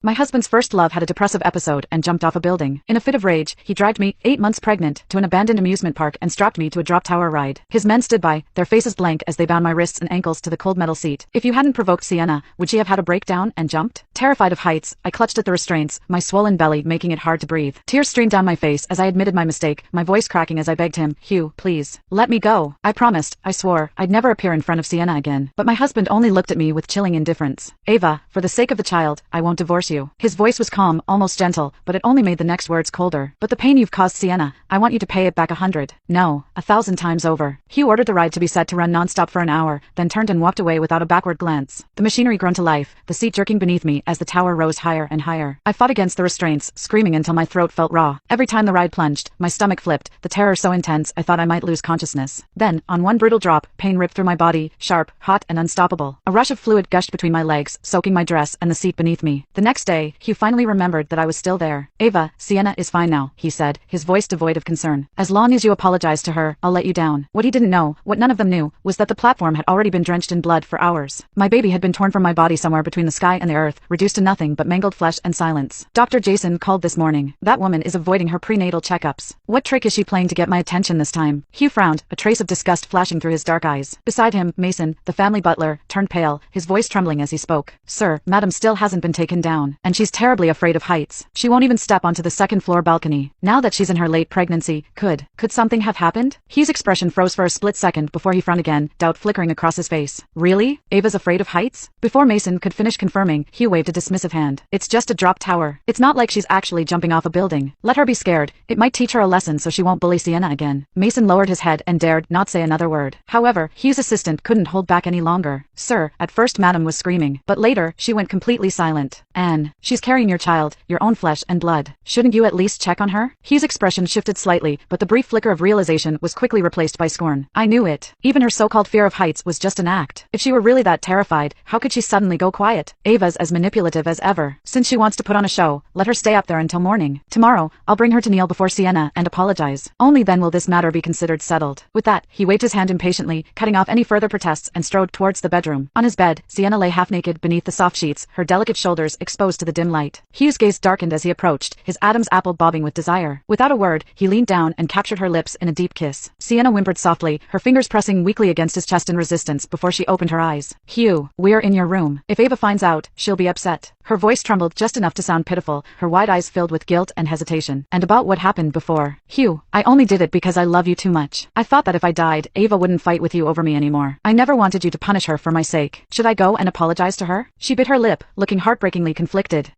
My husband's first love had a depressive episode and jumped off a building. In a fit of rage, he dragged me, 8 months pregnant, to an abandoned amusement park and strapped me to a drop tower ride. His men stood by, their faces blank as they bound my wrists and ankles to the cold metal seat. If you hadn't provoked Sienna, would she have had a breakdown and jumped? Terrified of heights, I clutched at the restraints, my swollen belly making it hard to breathe. Tears streamed down my face as I admitted my mistake, my voice cracking as I begged him, "Hugh, please, let me go." I promised, I swore, I'd never appear in front of Sienna again. But my husband only looked at me with chilling indifference. "Ava, for the sake of the child, I won't divorce you." His voice was calm, almost gentle, but it only made the next words colder. "But the pain you've caused Sienna, I want you to pay it back 100. No, 1,000 times over." Hugh ordered the ride to be set to run non-stop for an hour, then turned and walked away without a backward glance. The machinery groaned to life, the seat jerking beneath me as the tower rose higher and higher. I fought against the restraints, screaming until my throat felt raw. Every time the ride plunged, my stomach flipped, the terror so intense I thought I might lose consciousness. Then, on one brutal drop, pain ripped through my body, sharp, hot, and unstoppable. A rush of fluid gushed between my legs, soaking my dress and the seat beneath me. The next day, Hugh finally remembered that I was still there. "Ava, Sienna is fine now," he said, his voice devoid of concern. "As long as you apologize to her, I'll let you down." What he didn't know, what none of them knew, was that the platform had already been drenched in blood for hours. My baby had been torn from my body somewhere between the sky and the earth, reduced to nothing but mangled flesh and silence. Dr. Jason called this morning. "That woman is avoiding her prenatal checkups. What trick is she playing to get my attention this time?" Hugh frowned, a trace of disgust flashing through his dark eyes. Beside him, Mason, the family butler, turned pale, his voice trembling as he spoke. "Sir, Madam still hasn't been taken down, and she's terribly afraid of heights. She won't even step onto the second-floor balcony. Now that she's in her late pregnancy, could something have happened?" Hugh's expression froze for a split second before he frowned again, doubt flickering across his face. "Really? Ava's afraid of heights?" Before Mason could finish confirming, Hugh waved a dismissive hand. "It's just a drop tower. It's not like she's actually jumping off a building. Let her be scared. It might teach her a lesson so she won't bully Sienna again." Mason lowered his head and dared not say another word. However, Hugh's assistant couldn't hold back any longer. "Sir," at first Madam was screaming, but later, she went completely silent. "Anne, she's carrying your child, your own flesh and blood. Shouldn't you at least check on her?" Hugh's expression shifted slightly, but the brief flicker of realization was quickly replaced by scorn. "I knew it. Even her so-called fear of heights was just an act. If she were really that terrified, how could she suddenly go quiet? Ava's as manipulative as ever. Since she wants to put on a show, let her stay up there until morning. Tomorrow, I'll bring her to kneel before Sienna and apologize. Only then will this matter be considered settled." With that, he waved his hand impatiently, cutting off any further protests and strode towards the bedroom. On his bed, Sienna lay half-naked beneath the soft sheets, her delicate shoulders exposed to the dim light. Hugh's gaze darkened as he approached, his Adam's apple bobbing with desire. Without a word, he leaned down and captured her lips in a deep kiss. Sienna whimpered softly, her fingers pressing weakly against his chest in resistance before she opened her eyes. "Hugh, we're in your room. If Ava finds out, she'll be upset." Her voice trembled just enough to sound pitiful, her wide eyes filled with guilt and hesitation. "And about what happened before. Hugh, I only did it because I love you too much. I thought that if I died, Ava wouldn't fight with you over me anymore. I never wanted you to punish her for my sake. Should I go and apologize to her?" She bit her lip, looking heartbreakingly conflicted.